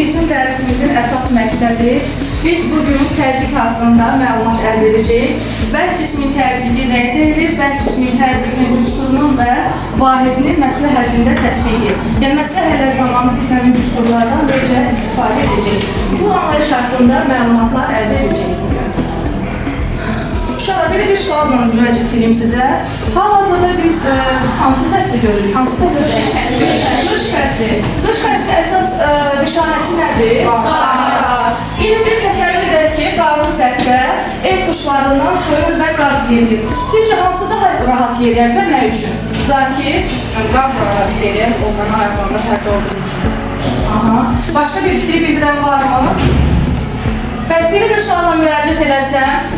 bizim dərsimizin əsas məqsədi biz bugün təzyiq haqqında məlumat əldə edəcəyik. Bərk cismin təzyiqi nəyə deyilir? Bərk cismin təzyiqinin düsturunun və vahidinin məsələ həllində tətbiqi. Yəni, məsələ həllər zamanı biz həmin düsturlardan necə istifadə edəcəyik. Bu anlayış haqqında məlumatlar əldə edəcəyik. Uşaqlar, belə bir sualla müraciət edeyim sizə. Hal-hazırda biz hansı fəsli görürük? Hansı fəsli? Qış fəsli. Qış fəsli əsas nişanəsi nədir? Qar. İndi bir təsəvvür edək ki, qarlı səthdə ev quşlarından toyuq və qaz yedir. Sizcə hansı daha rahat yerlər və nə üçün? Zakir? Qaz rahat yerlər, onların ayaqlarında fərqli olduğu üçün. Başqa bir fikri bildirən var mı? Bəs belə bir sualla müraciət edəsəm,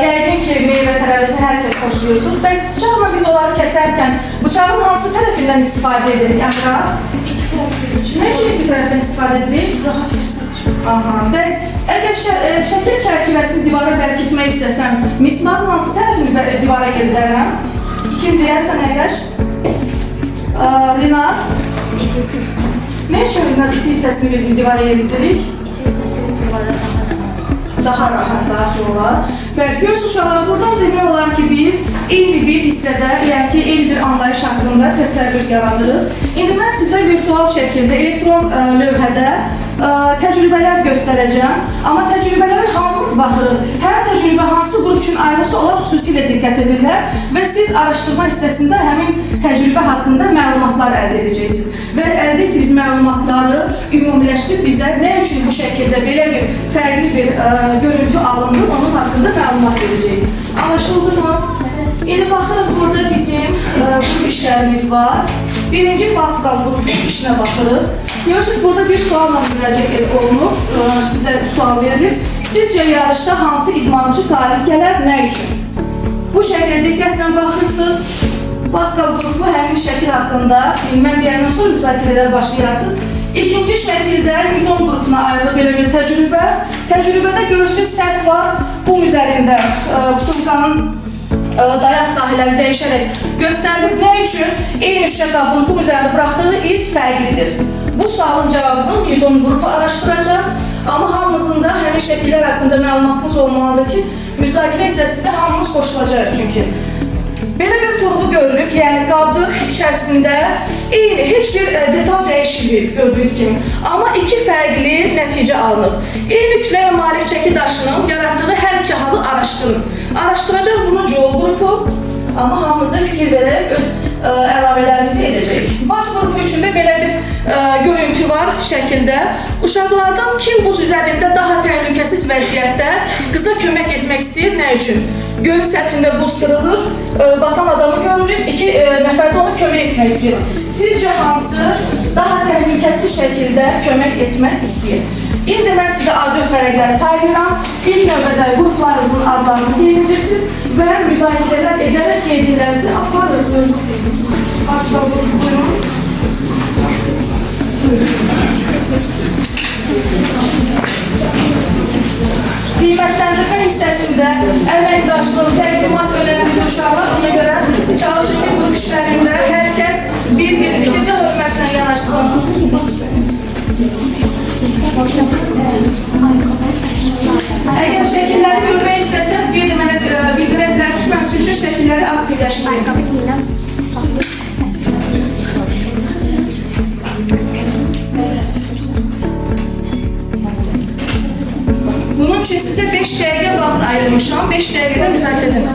yəqin ki, meyvə tərəvəzi hər kəs xoşlayırsınız. Bəs bıçaqla biz onları kəsərkən bıçağın hansı tərəfindən istifadə edirik? İki tərəfindən. Nə üçün iki tərəfdən istifadə edirik? Rahat kəsmək üçün. Bəs əgər şəkil çərçivəsini divara bərkitmək istəsəm, mismarın hansı tərəfini divara girdərəm? Kim deyərsən əgər? Lina? İti hissəsini. Nə üçün iti hissəsini biz divara yeridirik? İti hissəsini divara daha rahat daxil olar. Bəli, görürsünüz uşaqlar, buradan demək olar ki, biz eyni bir hissədə, yəni ki, eyni bir anlayış haqqında təsəvvür yaradırıq. İndi mən sizə virtual şəkildə, elektron lövhədə təcrübələr göstərəcəm. Amma təcrübələrə hamımız baxırıq. Hər təcrübə hansı qrup üçün ayrılsa, onlar xüsusilə diqqət edirlər və siz araşdırma hissəsində həmin təcrübə haqqında məlumatlar əldə edəcəksiniz. Və əldə etdiyiniz məlumatları ümumiləşdirib bizə nə üçün bu şəkildə belə bir fərqli bir görüntü alınır, onun haqqında məlumat verəcəyik. Anlaşıldı mı? İndi baxırıq, burada bizim qrup işlərimiz var. Birinci Pascal qrup işinə baxırıq. Görürsünüz, burada bir sualla müraciət olunub, sizə sual verilir. Sizcə yarışda hansı idmançı qalib gələr, nə üçün? Bu şəkildə diqqətlə baxırsınız. Pascal qrupu həmin şəkil haqqında mən deyəndən sonra müzakirələr başlayarsınız. İkinci şəkildə Newton qrupuna ayrılıb belə bir təcrübə. Təcrübədə görürsünüz, səth var. Qum üzərində butulkanın dayaq sahələri dəyişərək göstərilib. Nə üçün? Eyni şüşə qabının qum üzərində buraxdığı iz fərqlidir. Bu sualın cavabını Newton qrupu araşdıracaq. Amma hamımızın da həmin şəkillər haqqında məlumatımız olmalıdır ki, müzakirə hissəsində hamımız qoşulacaq çünki. Belə bir qrubu görürük, yəni qabdır içərisində eyni, heç bir detal dəyişiklik gördüyünüz kimi. Amma iki fərqli nəticə alınıb. Eyni kütləyə malik çəki daşının yaratdığı hər iki halı araşdırın. Araşdıracaq bunu Joule qrupu, amma hamımıza fikir verərək öz əlavələrimizi edəcək. Watt qrupu üçün də belə bir görüntü var şəkildə. Uşaqlardan kim buz üzərində daha təhlükəsiz vəziyyətdə qıza kömək etmək istəyir, nə üçün? Gölün səthində buz qırılır, batan adamı görürük, iki nəfər də ona kömək etmək istəyir. Sizcə hansı daha təhlükəsiz şəkildə kömək etmək istəyir? İndi mən sizə A4 vərəqləri paylayıram. İlk növbədə qruplarınızın adlarını qeyd və müzakirələr edərək qeydlərinizi aparırsınız. Asla buyurun. Qiymətləndirmə hissəsində əməkdaşlığın təqdimat önəmlidir uşaqlar. Ona görə çalışın ki, qrup işlərində hər kəs bir-bir fikirdə hörmətlə yanaşsın. Əgər şəkilləri görmək istəsəniz, bir də mənə bildirə bilərsiniz. Mən sizin üçün şəkilləri aksiyələşdirəm. Bunun üçün sizə 5 dəqiqə vaxt ayırmışam. 5 dəqiqədə müzakirə edin.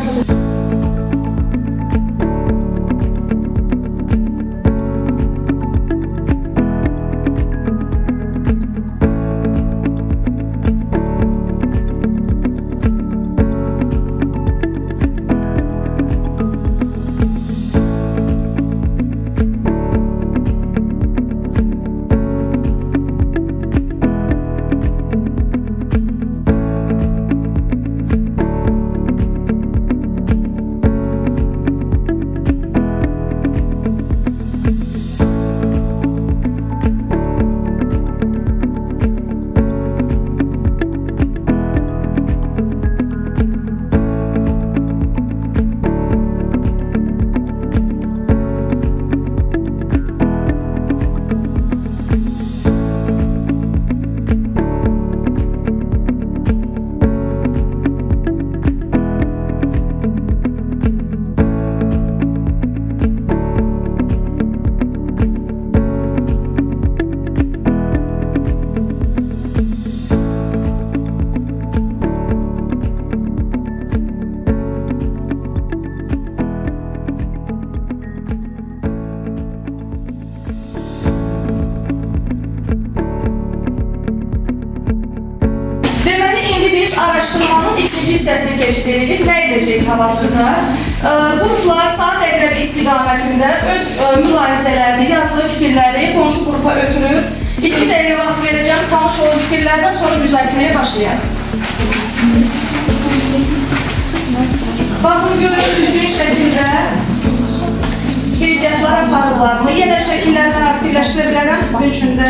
videonun ikinci hissəsini keçid edirik. Nə edəcəyik havasında? Qruplar saat əqrəbi istiqamətində öz mülahizələrini, yazdığı fikirləri qonşu qrupa ötürür. 2 dəqiqə vaxt verəcəm, tanış olun fikirlərdən sonra müzakirəyə başlayaq. Baxın, görün düzgün şəkildə qeydiyyatlar aparırlarmı? Yenə şəkillərimi aktivləşdirə bilərəm sizin üçün də.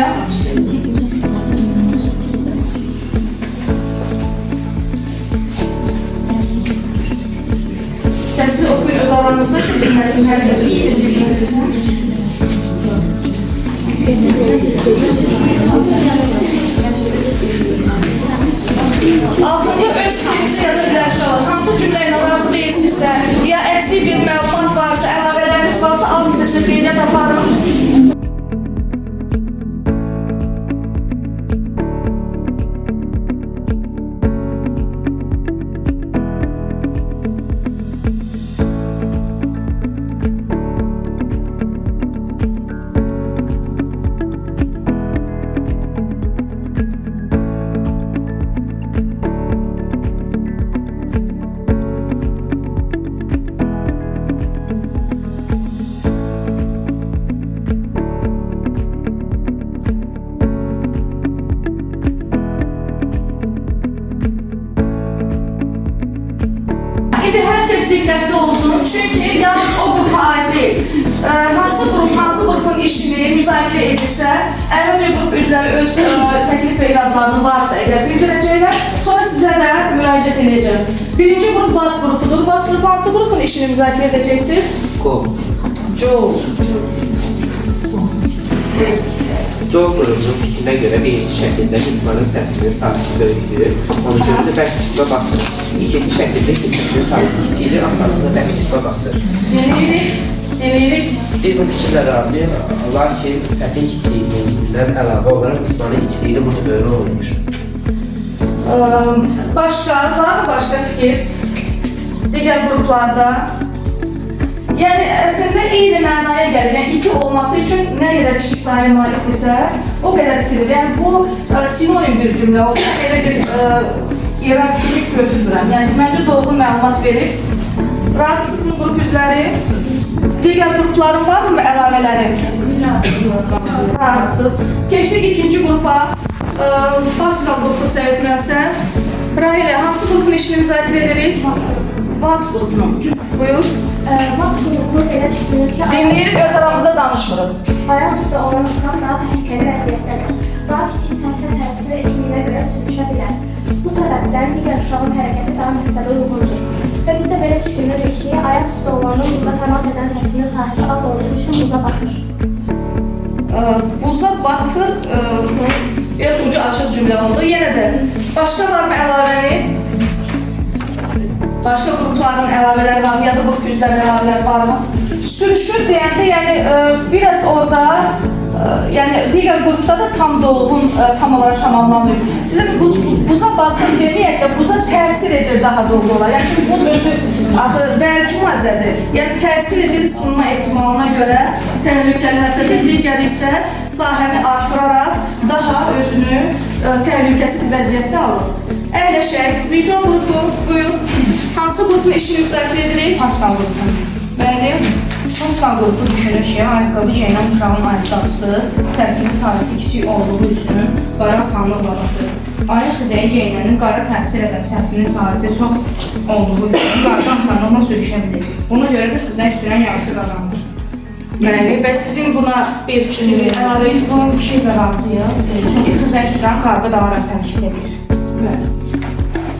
Sesli okuyun öz alanınızda ki, bilməsin, hər kəs öz fikrini bilsin. Altında öz fikrinizi yaza bilər uşaqlar. Hansı cümlə ilə razı deyilsinizsə, ya əksik bir məlumat varsa, əlavələriniz varsa, alın sesli qeydiyyat aparın. Diqqətli olsun, çünki yalnız o qrupa aid deyil. Hansı qrupun işini müzakirə edirsə, əvvəlcə qrup üzvləri öz təklif və iradlarını varsa əgər bildirəcəklər, sonra sizə də müraciət edəcəm. Birinci qrup BAT qrupudur. BAT qrupu hansı qrupun işini müzakirə edəcəksiniz? Joe qrupunun fikrinə görə birinci şəkildə cismanın səthinin sahəsi böyükdür. Ona görə də bərk cismə baxır. İkinci şəkildə səthinin sahəsi kiçilir, asanlıqla bərk cismə baxır. Deneyirik. Biz bu fikirlə razıyıq, lakin səthin kiçiliyindən əlavə olaraq cismanın kiçiliyi bu dövrə olmuş. Var mı başqa fikir? Digər qruplarda? Yəni, əslində eyni mənaya gəlir. Yəni, 2 olması üçün nə qədər kiçik sayı malikdirsə, o qədər fikirdir. Yəni, bu sinonim bir cümlə oldu. Elə bir iyerarxik götürmürəm. Yəni, məncə doğru məlumat verib. Razısınız qrup üzvləri? Digər qrupların var mı əlavələri? Razısınız. Keçdik ikinci qrupa. Baskal qrupu sevətməyəsən. Rahilə, hansı qrupun işini müzakirə edirik? VAT qrupunun. Buyur. VAT qrupu elə düşünür ki, Dinləyirik, öz aramızda danışmırıq. ayaq üstə olan uşaq daha təhlükəli vəziyyətdədir. Daha kiçik səthə təsir etdiyinə görə sürüşə bilər. Bu səbəbdən digər uşağın hərəkəti daha məqsədə uyğundur. Və biz də belə düşünürük ki, ayaq üstə olanın buza təmas edən səthinin sahəsi az olduğu üçün buza batır. Buza batır, biraz ucu açıq cümlə oldu. Yenə də, başqa var mı əlavəniz? Başqa qrupların əlavələri var mı? Ya da qrup üzvlərinin əlavələri var mı? Sürüşür deyəndə, yəni biraz orada, yəni digər qrupda da tam dolğun, tam olaraq tamamlanır. Sizə buza baxın deməyək də, buza təsir edir daha doğru olar. Yəni çünki buz özü bəlki maddədir. Yəni təsir edir sınma ehtimalına görə təhlükəli hədədir. Digər isə sahəni artıraraq daha özünü təhlükəsiz vəziyyətdə alır. Əyləşək, video qrupu, buyur. Hansı qrupun işini müzakirə edirik? Paskal qrupu. Bəli. Paskal qrupu düşünür ki, ayaqqabı geyinən uşağın ayaqqabısı səthinin sahəsi kiçik olduğu üçün qara asanlıqla batır. Ayaq xizəyi geyinənin qara təsir edən səthinin sahəsi çox olduğu üçün qardan asanlıqla sürüşə bilir. Buna görə də xizəyi sürən yarışı qazanır. Bəli, və sizin buna bir fikir əlavə Biz bunun fikirlə razıyıq. Çünki xizəyi sürən qarda daha rahat hərəkət edir. Bəli.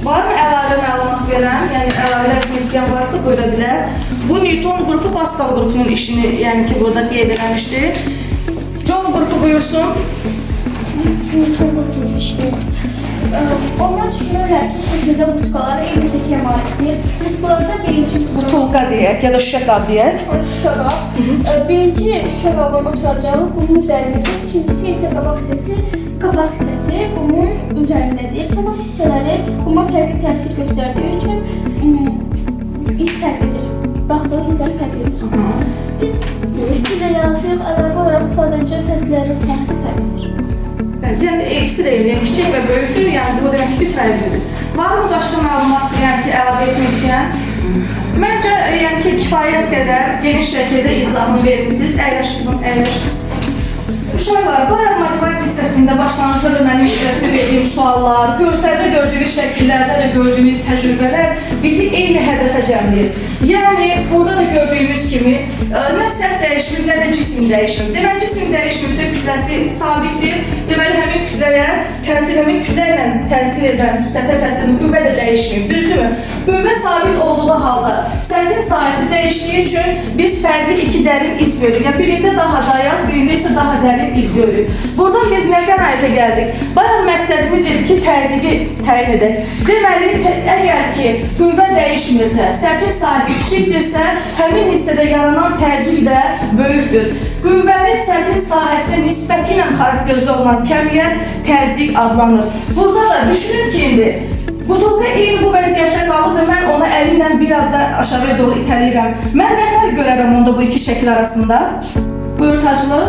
Var mı əlavə məlumat verən, yəni əlavələr etmək istəyən varsa buyura bilər. Bu Newton qrupu Pascal qrupunun işini, yəni ki, burada qeyd eləmişdir. John qrupu buyursun. Biz Newton qrupu işləyir. Onlar düşünürlər ki, şəkildə butkalar eyni çəkiyə malikdir. Butkalarda birinci Butulka deyək, ya da şüşə qab deyək. şüşə qab. Birinci şüşə qabın oturacağı qumun üzərindədir. İkincisi isə qabaq hissəsi qumun üzərindədir. Təmas hissələri quma fərqli təsir göstərdiyi üçün iz fərqlidir. Baxdığı izlər fərqlidir. Biz fikirlə yazıyıq, əlavə olaraq sadəcə səthlərin sahəsi fərqlidir. Yəni ikisi də eyni, kiçik və böyükdür, yəni bu demək ki, bir fərqlidir. Var mı başqa məlumat, yəni ki, əlavə etmək istəyən? Məncə, yəni ki, kifayət qədər geniş şəkildə izahını vermişsiniz. Əyləş qızım, əyləş. Uşaqlar, bayaq motivasiya hissəsində başlanğıcda da mənim sizə verdiyim suallar, görsəldə gördüyünüz şəkillərdə də gördüyünüz təcrübələr bizi eyni hədəfə cəmləyir. Yəni, burada da gördüyümüz kimi, nə səth dəyişmir, nə də cism dəyişmir. Deməli, cism dəyişmirsə kütləsi sabitdir. Deməli, həmin kütləyə təsir, həmin kütlə ilə təsir edən, səthə təsir edən qüvvə də dəyişmir, düzdürmü? Qüvvə sabit olduğu halda səthin sahəsi dəyişdiyi üçün biz fərqli iki dərin iz görürük. Yəni, birində daha dayaz, birində isə daha dərin iz görürük. Buradan biz nə qənaətə gəldik? Bayaq məqsədimiz idi ki, təzyiqi təyin edək. Deməli, əgər ki, qüvvə dəyişmirsə, səthin sahəsi kiçikdirsə, həmin hissədə yaranan təzyiq də böyükdür. Qüvvənin səthin sahəsinə nisbəti ilə xarakterizə olunan kəmiyyət təzyiq adlanır. Burada da düşünün ki, indi butulka eyni bu vəziyyətdə qalıb və mən onu əlimlə biraz da aşağıya doğru itələyirəm. Mən nə fərq görərəm onda bu iki şəkil arasında? Buyur Taclı.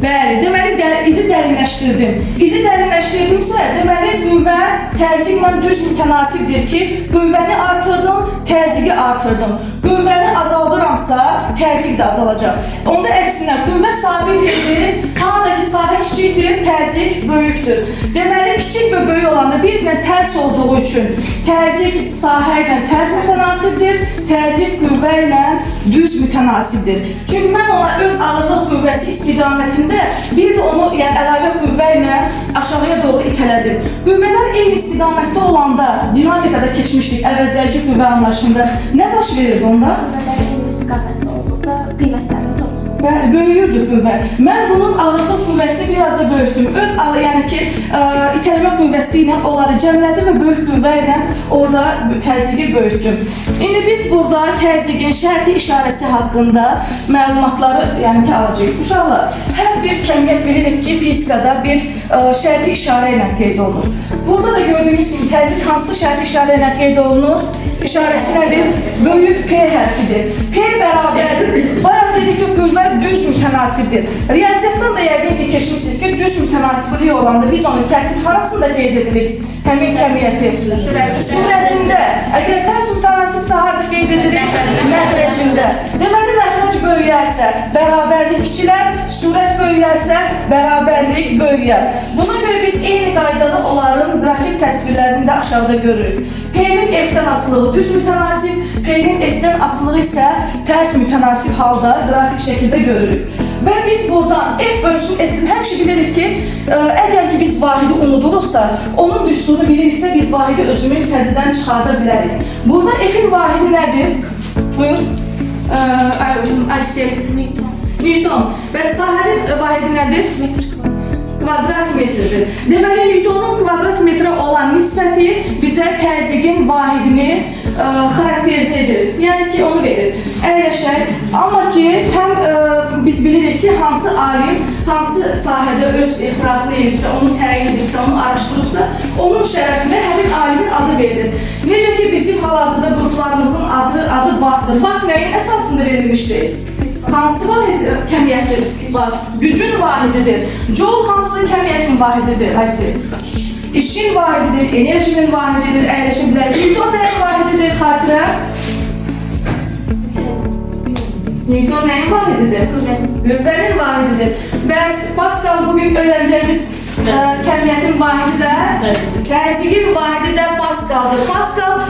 Bəli, deməli izi dərinləşdirdim. İzi dərinləşdirdimsə, deməli qüvvə təzyiqlə düz mütənasibdir ki, qüvvəni artırdım, təzyiqi artırdım. Qüvvəni azaldıramsa, təzyiq də azalacaq. Onda əksinə, qüvvə sabitdir, haradakı sahə kiçikdir, təzyiq böyükdür. Deməli, kiçik və böyük olanda bir-birinə tərs olduğu üçün təzyiq sahə ilə tərs mütənasibdir, təzyiq qüvvə ilə düz mütənasibdir. Çünki mən ona öz ağırlıq qüvvəsi istiqamətində bir də onu əlavə qüvvə ilə aşağıya doğru itələdim. Qüvvələr eyni istiqamətdə olanda dinamikada keçmişdik əvəzləyici qüvvə anlayışında. Nə baş verirdi onda? Qüvvələr eyni istiqamətdə olduqda qiymətlərini toplayır. Bəli, böyüyürdü qüvvə. Mən bunun ağırlıq qüvvəsini biraz da böyütdüm. Öz yəni ki, itələmə qüvvəsi ilə onları cəmlədim və böyük qüvvə ilə orada təzyiqi böyütdüm. İndi biz burada təzyiqin şərti işarəsi haqqında məlumatları yəni ki, alacağıq. Uşaqlar, hər bir kəmiyyət bilirik ki, fizikada bir şərti işarə ilə qeyd olunur. Burada da gördüyünüz kimi təzyiq hansı şərti işarə ilə qeyd olunur? İşarəsi nədir? Böyük P hərfidir. P bərabərdir. Bayaq dedik ki, qüvvə düz mütənasibdir. Riyaziyyatdan da yəqin ki, keçmişsiniz ki, düz mütənasibliyi olanda biz onu kəsib arasında qeyd edirik. Həmin kəmiyyəti. Sürətində. Əgər tərs mütənasibsə, harada qeyd edirik? Məxrəcində. Deməli, məxrəc böyüyərsə, bərabərlik kiçilər, sürət böyüyərsə, bərabərlik böyüyər. Buna görə biz eyni qaydada onların qrafik təsvirlərində aşağıda görürük. P-nin F-dən asılığı düz mütənasib, P-nin S-dən asılığı isə tərs mütənasib halda qrafik şəkildə görürük. Və biz buradan F bölünsün S-dən həmişə bilirik ki, əgər ki biz vahidi unuduruqsa, onun düsturunu biliriksə biz vahidi özümüz təzədən çıxarda bilərik. Burada F-in vahidi nədir? Buyur. Aysel. Newton. Və sahənin vahidi nədir? Metr kvadrat metrdir. Deməli, Newtonun kvadrat metrə olan nisbəti bizə təzyiqin vahidini xarakterizə edir. Yəni ki, onu verir. Əyləşək. Amma ki, həm biz bilirik ki, hansı alim, hansı sahədə öz ixtirasını edirsə, onu təyin edirsə, onu araşdırırsa, onun şərəfinə həmin alimin adı verilir. Necə ki, bizim hal-hazırda qruplarımızın adı vaxtdır. Vaxt nəyin əsasında verilmişdir? Hansı kəmiyyətdir? Gücün vahididir. Joule hansı kəmiyyətin vahididir? Aysel. İşin vahididir, enerjinin vahididir, əyləşə bilər. Newton nəyin vahididir, xatirə? Newton nəyin vahididir? Qüvvənin vahididir. Bəs Pascal bugün öyrənəcəyimiz kəmiyyətin vahidi də, təzyiqin vahidi də Pascaldır. Pascal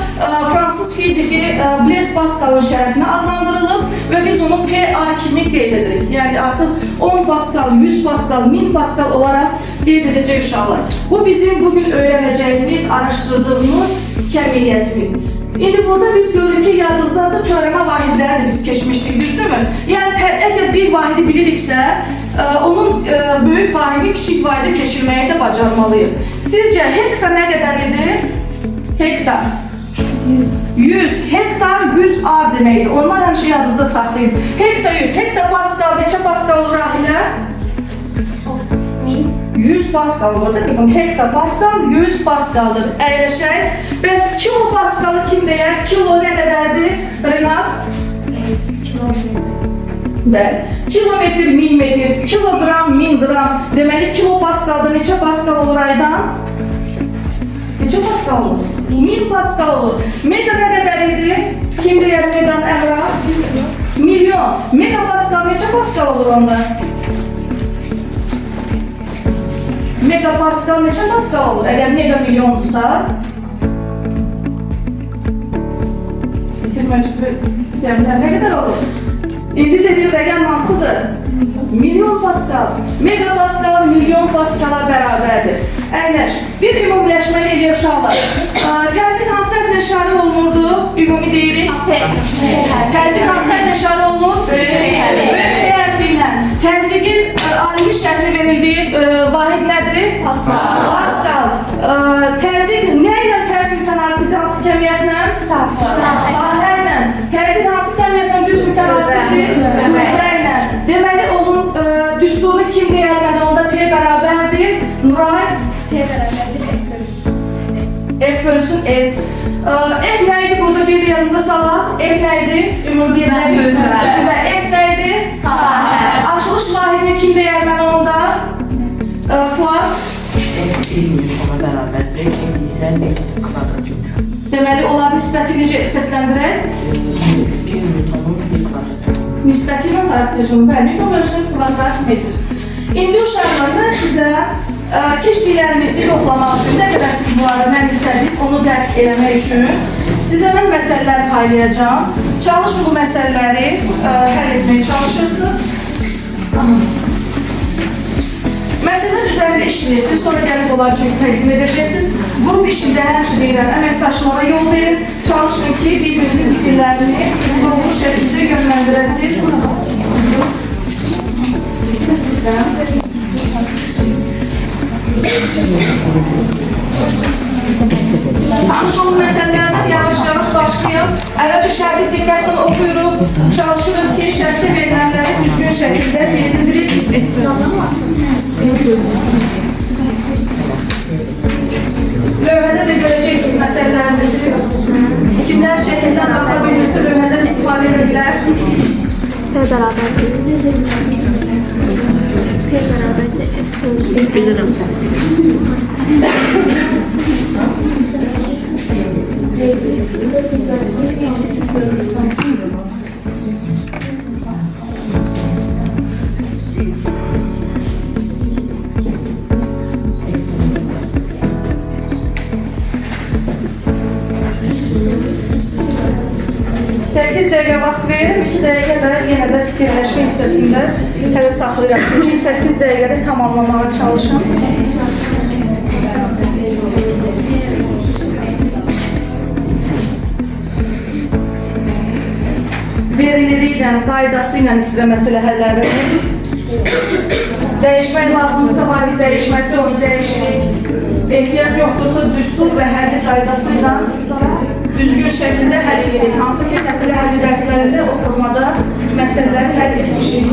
fransız fiziki Blaise Pascal'ın şərəfinə adlandırılıb və biz onu PA kimi qeyd edirik. Yəni artıq 10 Pascal, 100 Pascal, 1000 Pascal olaraq qeyd edəcək uşaqlar. Bu bizim bugün öyrənəcəyimiz, araşdırdığımız kəmiyyətimiz. İndi burada biz görürük ki, yadınızdansa törəmə vahidləri də biz keçmişdik, düzdürmü? Yəni, əgər bir vahidi biliriksə, onun böyük vahidi, kiçik vahidi keçirməyi də bacarmalıyıq. Sizcə, hektar nə qədər idi? Hektar. 100. Hektar 100 ar deməkdir. Onlar həmişə yadınızda saxlayın. Hektar 100. Hektar Pascal, neçə Pascal olur Rahilə? 100 Pascal olur da qızım. Hektar Pascal 100 Pascaldır. Əyləşək. Bəs kilo Pascalı kim deyər? Kilo nə qədərdir? Renat? Bəli. Kilometr, millimetr, kilogram, 1000 qram. Deməli, kilo paskalda neçə paskal olur aydan? Neçə paskal olur? 1000 paskal olur. Mega nə qədər idi? Kim deyər meganın əmra? Milyon. Mega paskal neçə paskal olur onda? Mega paskal neçə paskal olur? Əgər mega milyondursa? Bitirmək üstü cəmlər nə qədər olur? İndi dediği rəqəm hansıdır? Milyon paskal. Mega paskal milyon paskala bərabərdir. Əyləş. Bir ümumiləşməni eləyir uşaqlar. Təzyiq hansı hərflə işarə olunurdu? Ümumi deyirik. Təzyiq hansı hərflə işarə olunur? Böyük hərfi ilə. Təzyiqin alimi şəkli verildiyi vahid nədir? Paskal. Təzyiq nə ilə tərs mütənasibdir? Hansı kəmiyyətlə? Sahə ilə. Təzyiq hansı kəmiyyətlə düz mütənasibdir? Qüvvə. Deməli, onun düsturunu kim deyərmədi? Onda P bərabərdir. Nuray? P bərabərdir F bölsün S. F nəydi burada bir yanınıza salaq? F nəydi? Ümumi birləri. Və S nəydi? Sahə. Açılış vahidini kim deyərmədi onda? Fuat? F 1 newtona bərabərdir, S isə 1 kvadrat metr. Deməli, onların nisbəti necə səsləndirək? 1 newtonun 1 kvadrat metr. Nisbəti ilə xarakterizm. Bəli, newton bölsün kvadrat metr. İndi uşaqlar, mən sizə keçdiklərimizi yoxlamaq üçün, nə qədər siz bunları mənimsədiniz, onu dərk eləmək üçün sizə mən məsələlər paylayacağım. Çalışın bu məsələləri həll etməyə çalışırsınız. Məsələlər üzərində işləyirsiniz, sonra gəlib onlar üçün təqdim edəcəksiniz. Qrup işində həmçə deyirəm, əməkdaşlara yol verin. Çalışın ki, bir-birinizin fikirlərini doğru şəkildə yönləndirəsiniz. Tanış olun məsələlərdən yavaş-yavaş başlayın. Əvvəlcə şərti diqqətlə oxuyuruq. Çalışırıq ki, şərtə verilənləri düzgün şəkildə bildirik. Lövhədə də görəcəksiniz məsələlərinizi. Kimlər şəkildən baxa bilirsə, lövhədən istifadə edə bilər. P bərabərdir. P bərabərdir. Sekiz dəqiqə vaxt verir, 2 dəqiqə də yenə də fikirləşmə hissəsində hələ saxlayıram. Çünki 8 dəqiqədə tamamlamağa çalışın. Veriliri ilə, qaydası ilə istəyirəm məsələ həlləri. Dəyişmək lazımsa, vahid dəyişməsi, onu dəyişmək. Ehtiyac yoxdursa, düstur və həlli qaydası ilə düzgün şəkildə həll edirik. Hansı ki, məsələ həlli dərslərində o formada məsələləri həll etmişik.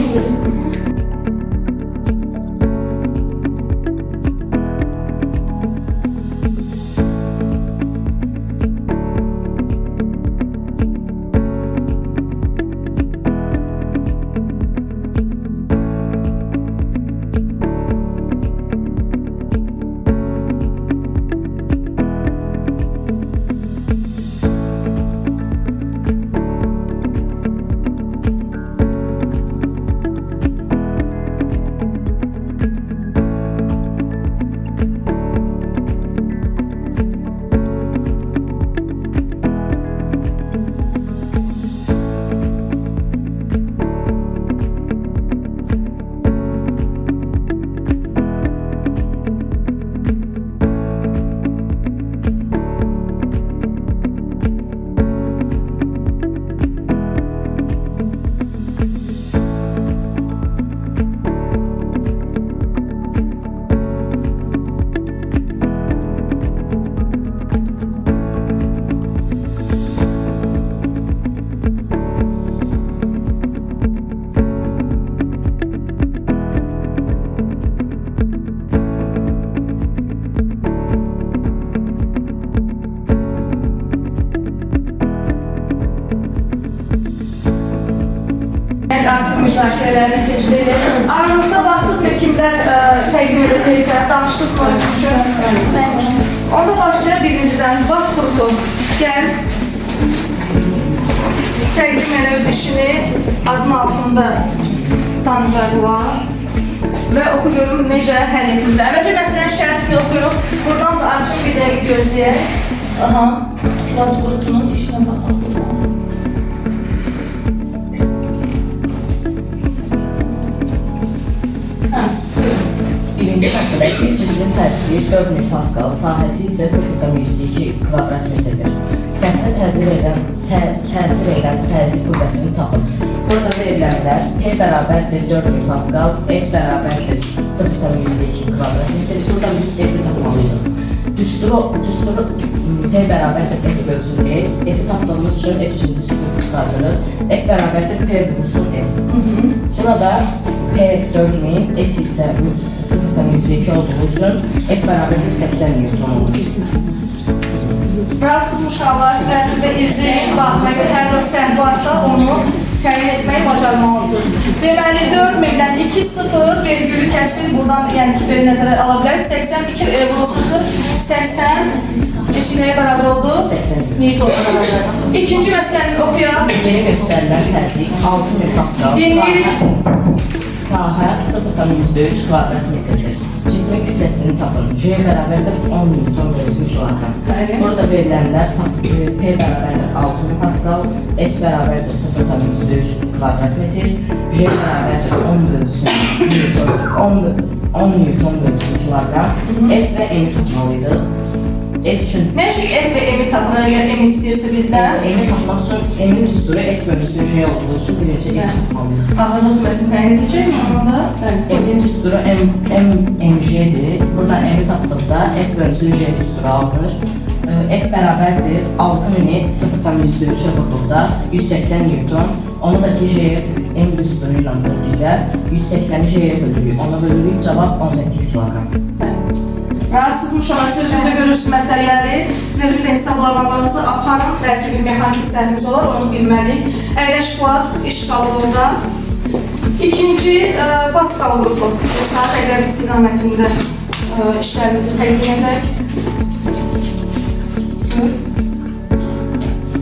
müzakirələrini keçid edir. Aranızda baxdınız mı kimlər təqdim edəcəksə, danışdınız mı öz üçün? Onda başlayaq birincidən. Vaxt qrupu. Gəl. Təqdim elə öz işini adın altında sancaqlar və oxu görüm necə həll etdiniz. Əvvəlcə məsələnin şərtini oxuyuruq. Buradan da açıq bir dəqiqə gözləyək. Aha. Vaxt qrupunun işinə baxaq. Birinci məsələ, bir cismin təsiri 4000 Pascal, sahəsi isə 0,102 kvadrat metrdir. Səthə təsir edən təzyiq qüvvəsini tapın. Burada verilənlər P bərabərdir 4000 Pascal, S bərabərdir 0,102 kvadrat metr. Burada biz F-i tapmalıyıq. Düsturu P bərabərdir F bölsün S. F-i tapdığımız üçün F üçün düsturu çıxardırır. F bərabərdir P vursun S. Burada P 4000, S isə 0,102 olduğu üçün F bərabərdir 80 Newton olur. Rahatsız uşaqlar sürənizdə izləyib baxmayın, hər də səhv varsa onu təyin etməyi bacarmalısınız. Deməli 4000-dən 2-0 vergülü kəsir, buradan yəni bir nəzərə ala bilərik. 82 vurulsun 80 neçəyə bərabər oldu? 80 Newton bərabər. İkinci məsələni oxuyaq. Yeni göstərilən təzyiq 6000 Pascal, sahə 0,3 kvadrat metrdir. Cismin kütləsini tapın. J bərabərdir 10 Newton bölü kilogram. Burada verilənlər P bərabərdir 6000 Pascal, S bərabərdir 0,3 kvadrat metr, J bərabərdir 10 Newton bölü kilogram. F və M tapmalıydıq. F üçün Nə üçün F və M-i tapılır, əgər M istəyirsə bizdən? M-i tapmaq üçün M-in düsturu F bölüsü J olduğu üçün birinci F tapmalıyıq. Ağırlıq qüvvəsini təyin edəcək mi onda? F'in düsturu MJ'dir. Buradan M'i tapdıqda F bölüsü J düsturu alınır. F bərabərdir 6000'i 0,3'e vurduqda 180 Newton. Onu da ki J'ye M düsturu ilə böldükdə 180'i J'ye bölürük. Ona bölürük, cavab 18 kilogram. Rahatsız uşaqlar, siz özünüzdə görürsünüz məsələləri, siz özünüzdə hesablamalarınızı aparın, bəlkə bir mexanik səhvimiz olar, onu bilməliyik. Əyləş Fuad, iş qalır orada. İkinci, Pascal qrupu. Saat əqrəb istiqamətində işlərimizi təqdim edək.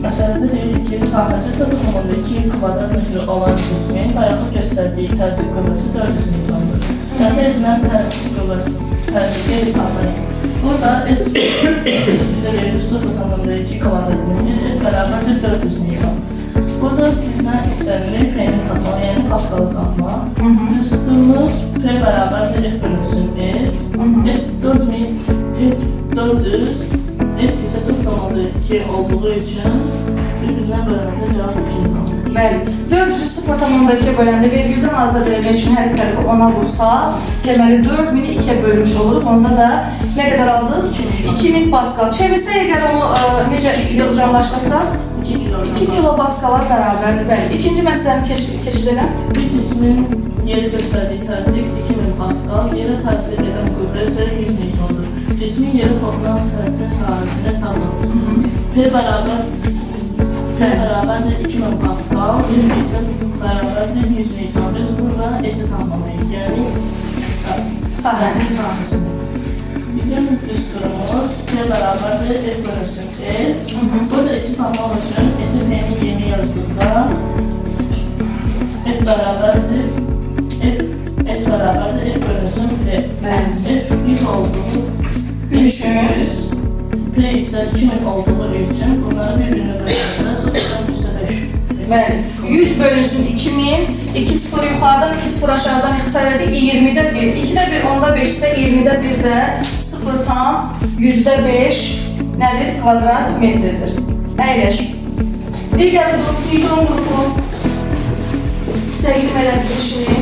Məsələdə deyirik ki, sahəsi 0,2 kvadrat metr olan cismin dayağı göstərdiyi təzyiq qüvvəsi 400 Newtondur. Səthə edilən təzyiq qüvvəsi hesablayın. Burada S bizə verir 0,2 kvadrat metr, F bərabərdir 400 Newton. Burada bizdən istənilir P-ni tapmaq, yəni Pascalı tapmaq. Düsturumuz P bərabərdir F bölünsün S, F 400, S isə 0,2 olduğu üçün bir-birinə bölündə cavab 1 olur. Bəli, 400-0,2 böləndə vergüldən azad edilmək üçün hər tərəfi 10-a vursa, deməli 4000-i 2-yə bölmüş oluruq. Onda da nə qədər aldınız? 2000 Pascal. Çevirsək, əgər onu necə yığcamlaşdırsaq? 2 kilo Pascala bərabərdir. Bəli, ikinci məsələni keçid edək. Bir cismin yeri göstərdiyi təzyiq 2000 Pascal, yerə təsir edən qüvvə isə 100 Newtondur. Cismin yeri toplanan səhətin sahəsini tapın. P bərabərdir 2000 Pascal, M isə bərabərdir 100 Newton. Biz burada S-i tapmalıyıq, yəni sahənin sahəsini. Bizim düsturumuz P bərabərdir F bölünsün S. Burada S-i tapmaq üçün S-i P-nin yeni yazdıqda F bərabərdir S bərabərdir F bölünsün P. F 100 olduğu 300, P isə 2000 olduğu üçün bunları bir-birinə bölündə 0,5. Bəli, 100 bölünsün 2000, 2 sıfır yuxarıdan, 2 sıfır aşağıdan ixtisar edik, 20'də 1. 2'də 1, 10'da 5 ise 20'də 1 də 0,5 nədir? Kvadrat metrdir. Əyləş. Digər qrup, Newton qrupu təqdim eləsin işini.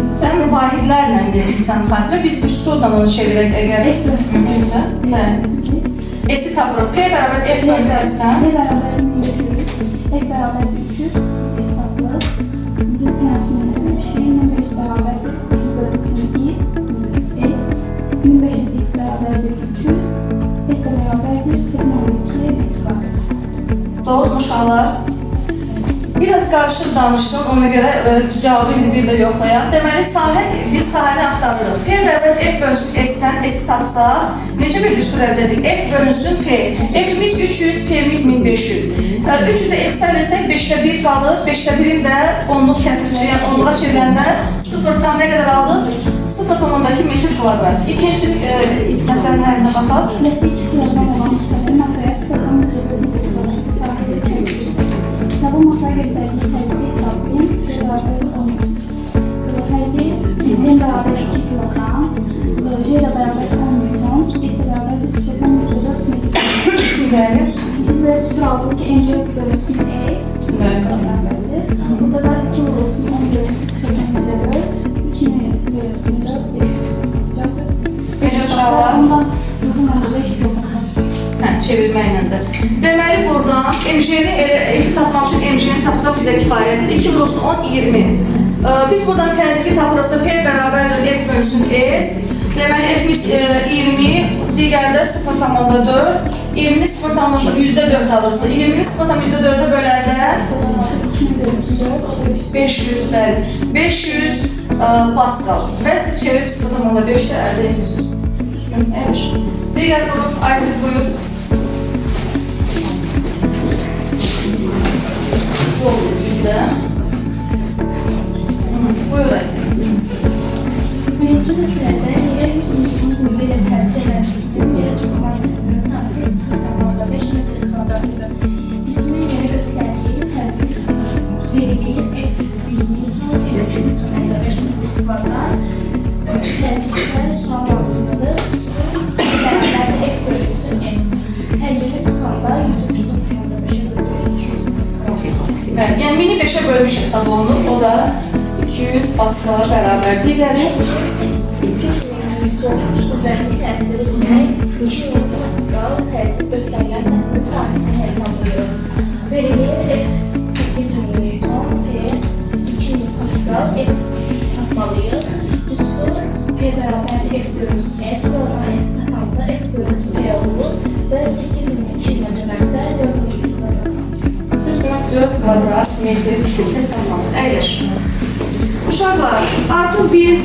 Sən vahidlərlə etmişsən xatirə. Biz üstü oradan onu çevirək əgər mümkünsə. Hə. S-i tapırıq. P bərabər F bölünsün S-dən. P bərabər 1500, F bərabər 300, biz hesablayıq. Biz tənəssüm şey, 1500 bərabərdir 300 bölünsün 1, S, 1500 x bərabərdir 300, S də bərabərdir 0,2 metr kvadrat. Doğru uşaqlar. Biraz qarışıq danışdım, ona görə cavabı indi bir də yoxlayaq. Deməli, biz sahəni axtarırıq. P bərabər F bölünsün S-dən, S-i tapsaq, necə bir düstur əldə edik? F bölünsün P. F-imiz 300, P-imiz 1500. 300-ə X-dən versək 5'də 1 qalır, 5'də 1-in də onluq kəsirçi, yəni onluğa çevriləndə 0 tam nə qədər aldınız? 0,2 metr kvadrat. İkinci məsələnin əlinə baxaq. Kütlesi 2 kilogram olan kitabı masaya 0,1 kvadrat sahədə kəsir. Kitabı masaya göstərdiyi təzyiqi hesablayın. J bərabər 10 hərbi izləyən bərabər 2 kilogram. J ilə bərabər 10 newton. S ilə bərabər 0,4 metr. Bəli. Biz də düstur aldıq ki, MC bölünsün S. Bərabərdir. Burada da 2 bölünsün 10 bölünsün 0,4. 2 bölünsün 4, 500 olacaqdır. Necə uşaqlar? Ondan 0,5 kilogram. Hə, çevirməklə də. Deməli, buradan MJ-ni elə F-i tapmaq üçün MJ-ni tapsaq bizə kifayətdir. 2 vurulsun 10, 20. Biz buradan təzyiqi tapıraqsa P bərabərdir F bölünsün S. Deməli, F-imiz 20, digərdə 0,4. 20-ni 0,4 alırsa, 20-ni 0,4-ə bölərdə 500, bəli. 500 Pascal. Və siz çevirib 0,5-də əldə etmişsiniz. Düzgün, əmiş. Digər qrup, Aysel buyur. Yol izində. Buyur Aysel. Birinci məsələdə yerə 100 newton ilə təsir enerjisinin yerə tutulma hissəsinin saati 0,5 metr kvadratdır. Cismin yerə göstərdiyi təzyiq veriliyi F 100 newton, S 0,5 metr kvadrat. Təzyiqlər sual altımızdır. Su bərabər F bölünsün S. Həllini tutanda 100'ü 0,5'e bölür 200 Pascal. Bəli, yəni mini 5'ə bölmüş hesab olunur. O da 200 Pascal'a bərabər. Digəri Qüvvənin təsiri ilə 200 Pascal təzyiq göstərilən səthinin sahəsini hesablayırıq. Verilir F 8 Newton, P 200 Pascal, S tapmalıyıq. Düstur P bərabər F bölünsün S, oradan S tapanda F bölünsün P olur və 8 ilə deməkdə 4 kvadrat. düzgün 4 kvadrat metr hesablanır. Əyləş. Uşaqlar, artıq biz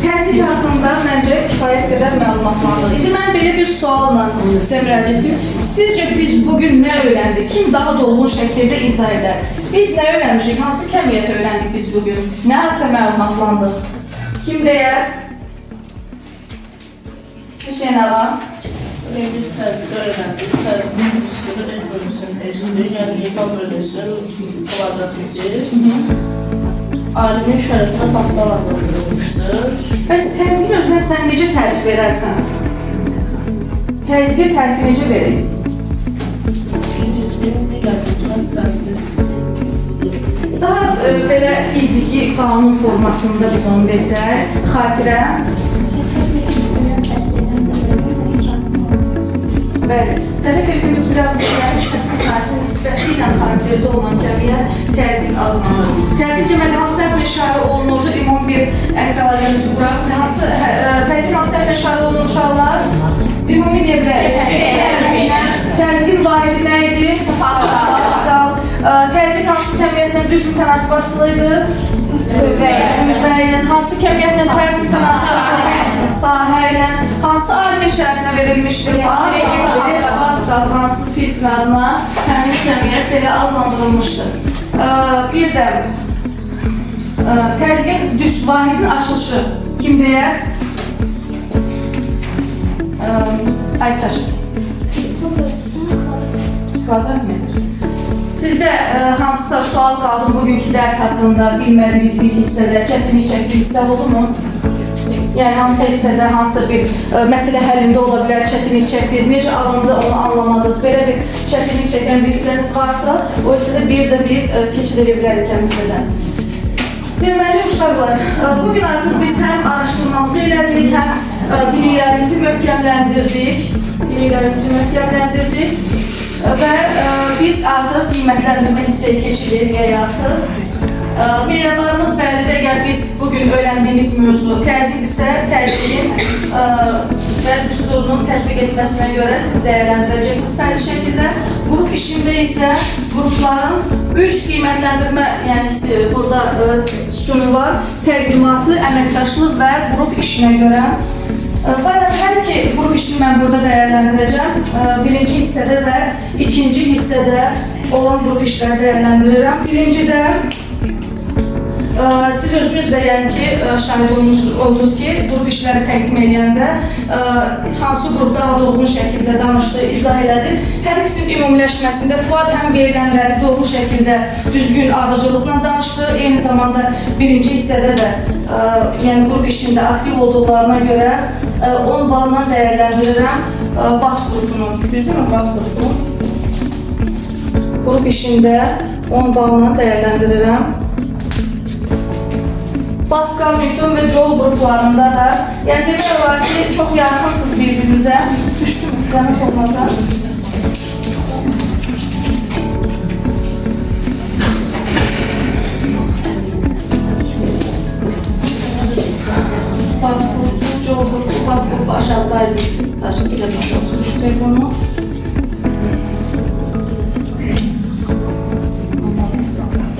təzyiq haqqında məncə kifayət qədər məlumatlandıq. İndi mən belə bir sualla sizə müraciət edim. Sizcə biz bugün nə öyrəndik? Kim daha dolğun şəkildə izah edər? Biz nə öyrənmişik? Hansı kəmiyyəti öyrəndik biz bugün? Nə haqda məlumatlandıq? Kim deyər? Hüseyin ağa. Biz təzyiqi öyrəndik. Təzyiqin düsturu F bölünsün S-dir. Yəni newton bölünsün kvadrat metr. Alimin şərəfinə Pascal adlandırılmışdır. Bəs təzyiqin özünə sən necə tərif verərsən? Təzyiqə tərifi necə verəyiz? Cismin digər qismən təsir. Daha belə fiziki qanun formasında biz onu desək, xatirə. Bəli, sənə bir gün yəni səthi sahəsinin nisbəti ilə xarakterize olan kəmiyyət təzyiq alınmalı. Təzyiq deməli, hansı səhvlə işarə olunurdu, ümum bir əks əlaqəmizi quraq. Təzyiq hansı səhvlə işarə olunur uşaqlar? Ümumi deyə bilərik. Təzyiqin vahidi nə idi? Pascal. Təzyiq hansı kəmiyyətlə düz mütənasib asılıydı? Qüvvə ilə. Hansı kəmiyyətlə tərs mütənasib? Sahə ilə. Hansı alimin şərəfinə verilmişdir? Pascal, fransız fiziklarına həmin kəmiyyət belə adlandırılmışdır. Bir də təzyiqin düz vahidin açılışı kim deyər? Aytaç. Kvadrat metr. Sizdə hansısa sual qaldı bugünkü dərs haqqında bilmədiyiniz bir hissədə, çətinlik çəkdiyi hissə olur mu? Yəni hansı hissədə, hansı bir məsələ həllində ola bilər, çətinlik çəkdiniz, necə alındı, onu anlamadınız. Belə bir çətinlik çəkən bir hissəniz varsa, o hissədə bir də biz keçid edə bilərik həmin hissədən. Deməli uşaqlar, bugün artıq biz həm araşdırmamızı elədik, həm biliklərimizi möhkəmləndirdik və biz artıq qiymətləndirmə hissəyə keçirik artıq. Meyarlarımız bəllidir, əgər biz bugün öyrəndiyimiz mövzu təzyiqdirsə, təzyiqin və düsturunun tətbiq etməsinə görə siz dəyərləndirəcəksiniz fərqli şəkildə. Qrup işində isə qrupların 3 qiymətləndirmə, yəni burada sütunu var, təqdimatı, əməkdaşlıq və qrup işinə görə. Hər iki qrup işini mən burada dəyərləndirəcəm. Birinci hissədə və ikinci hissədə olan qrup işləri dəyərləndirirəm. Birincidə siz özünüz də yəni ki, şahid oldunuz ki, qrup işləri təqdim edəndə hansı qrupda daha dolğun şəkildə danışdı, izah elədi. Hər ikisinin ümumiləşməsində Fuad həm verilənləri doğru şəkildə düzgün ardıcılıqla danışdı, eyni zamanda birinci hissədə də yəni qrup işində aktiv olduqlarına görə 10 balla dəyərləndirirəm VAT qrupunun. Düzdürmü VAT qrupunu? Qrup işində 10 balla dəyərləndirirəm. Pascal, Newton və Joule qruplarında da, yəni demək olar ki, çox yaxınsınız bir-birinizə. Düşdüm, zəhmət olmasa. VAT qrupu, Joule qrupu, VAT qrupu aşağıdaydı. Təşəkkür edəcəm, düşdük bunu.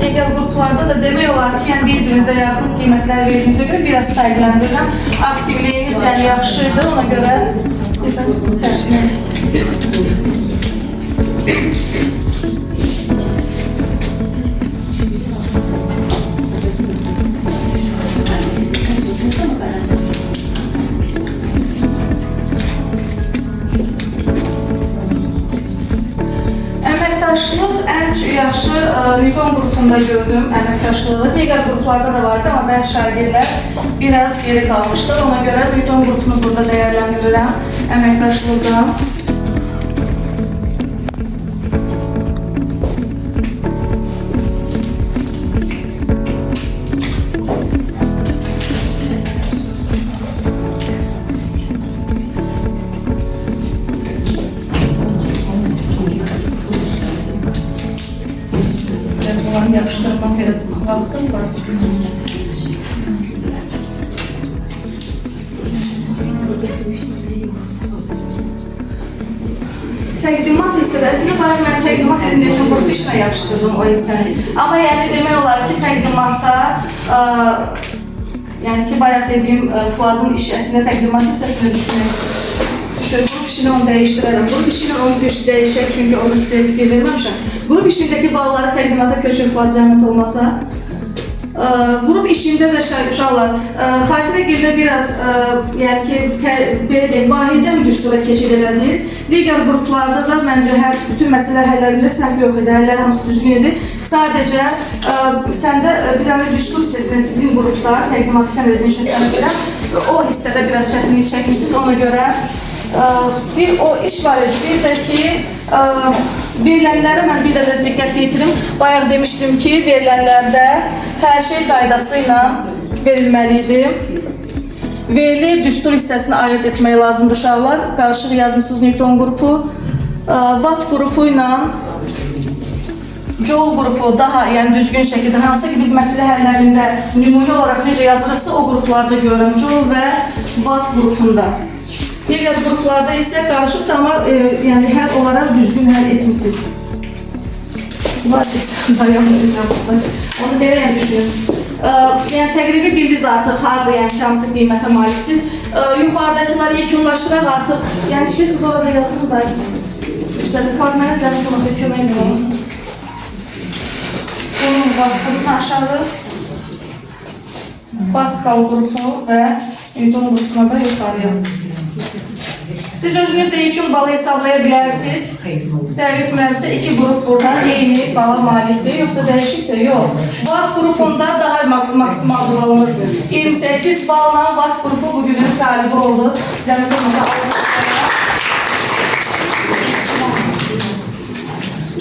Digər qruplarda da demək olar ki, yəni bir-birinizə yaxın qiymətlər verdiyinizə görə biraz fərqləndirirəm. Aktivliyiniz yəni yaxşıdır, ona görə tərcümə. Əməkdaşlıq ən yaxşı Newton qrupunda gördüm əməkdaşlığı. Digər qruplarda da vardı, amma bəzi şagirdlər biraz geri qalmışlar. Ona görə Newton qrupunu burada dəyərləndirirəm əməkdaşlıqda. Yapıştırmak arasında vaxtım var. Təqdimat hissədə, sizə bayaq mən təqdimat edilməsinin qrup işinə yapışdırdım o hissəni. Amma yəni demək olar ki, təqdimatda, yəni ki, bayaq dediyim Fuadın işəsində təqdimat hissəsini düşünək. Qrup işini onu dəyişdirərəm. Qrup işini onu dəyişək, çünki onu hissəyə fikir verməmişəm. Qrup işindəki balları təqdimata köçür Fuad zəhmət olmasa. Qrup işində də uşaqlar, xatirə girdə biraz, yəni ki, belə deyək, vahidən düstura keçid elədiniz. Digər qruplarda da məncə bütün məsələ həllərində səhv yox idi, həllər hamısı düzgün idi. Sadəcə, səndə bir dənə düstur hissəsində sizin qrupda, təqdimatı sən edin üçün sənə görə, o hissədə biraz çətinlik çəkmişsiniz, ona görə bir o iş var idi, bir də ki, verilənlərə mən bir də diqqət yetirim. Bayaq demişdim ki, verilənlərdə hər şey qaydası ilə verilməlidir. Verilib düstur hissəsini ayırt etmək lazımdır uşaqlar. Qarışıq yazmışsınız Newton qrupu. VAT qrupu ilə Joule qrupu daha yəni düzgün şəkildə, hansı ki biz məsələ həllərində nümunə olaraq necə yazırıqsa o qruplarda görürəm. Joule və VAT qrupunda. Digər qruplarda isə qarışıqdır, amma yəni həll olaraq düzgün həll etmişsiniz. Var isə dayanmayacaq burada. Onu belə yəni düşünün. Yəni təqribi bildiniz artıq harada, yəni hansı qiymətə maliksiz. Yuxarıdakılar yekunlaşdıraq artıq. Yəni istəyirsiniz orada yazın da. Üstəlik var, mənə zəhmət olmasa kömək edin. Bunun vaxtını aşağı Pascal qrupu və Newton qrupuna da yuxarıya. Siz özünüz də yekun balı hesablaya bilərsiniz. Səhv etmirəmsə, iki qrup burada eyni bala malikdir, yoxsa dəyişikdir? Yox. VAT qrupunda daha maksimal balımız 28 balla VAT qrupu bugünün qalibi oldu. Zəhmət olmasa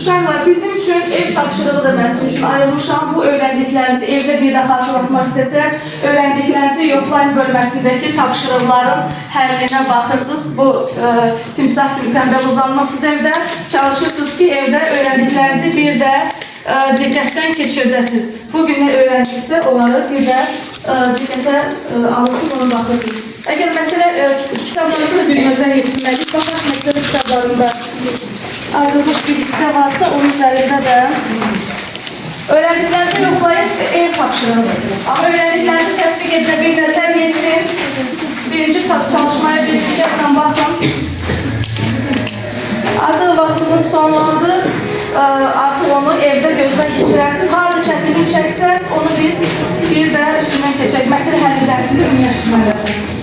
Uşaqlar, bizim üçün ev tapşırığı da mən sizin üçün ayrılmışam. Bu öyrəndiklərinizi evdə bir də xatırlatmaq istəsəz, öyrəndiklərinizi Yoxlayın bölməsindəki tapşırıqların həllinə baxırsınız. Bu timsah kimi tənbəl uzanmazsınız evdə. Çalışırsınız ki, evdə öyrəndiklərinizi bir də diqqətdən keçirdəsiniz. Bugün nə öyrəndiksə, onları bir də diqqətə alırsınız, ona baxırsınız. Əgər məsələ kitablarınızı da bilməzdən yetirməliyik, baxaq məsələ kitablarında ayrılmış bir hissə varsa, onun üzərində də öyrəndiklərinizi yoxlayın, ev tapşırığınız. Amma öyrəndiklərinizi tətbiq edə bir nəzər yetirin. Birinci çalışmaya bir diqqətlə baxın. Artıq vaxtınız sonlandı. Artıq onu evdə gözdən keçirərsiniz. Hansı çətinlik çəksəz, onu biz bir də üstündən keçək. Məsələ həll dərsini ümumiləşdirməlidir.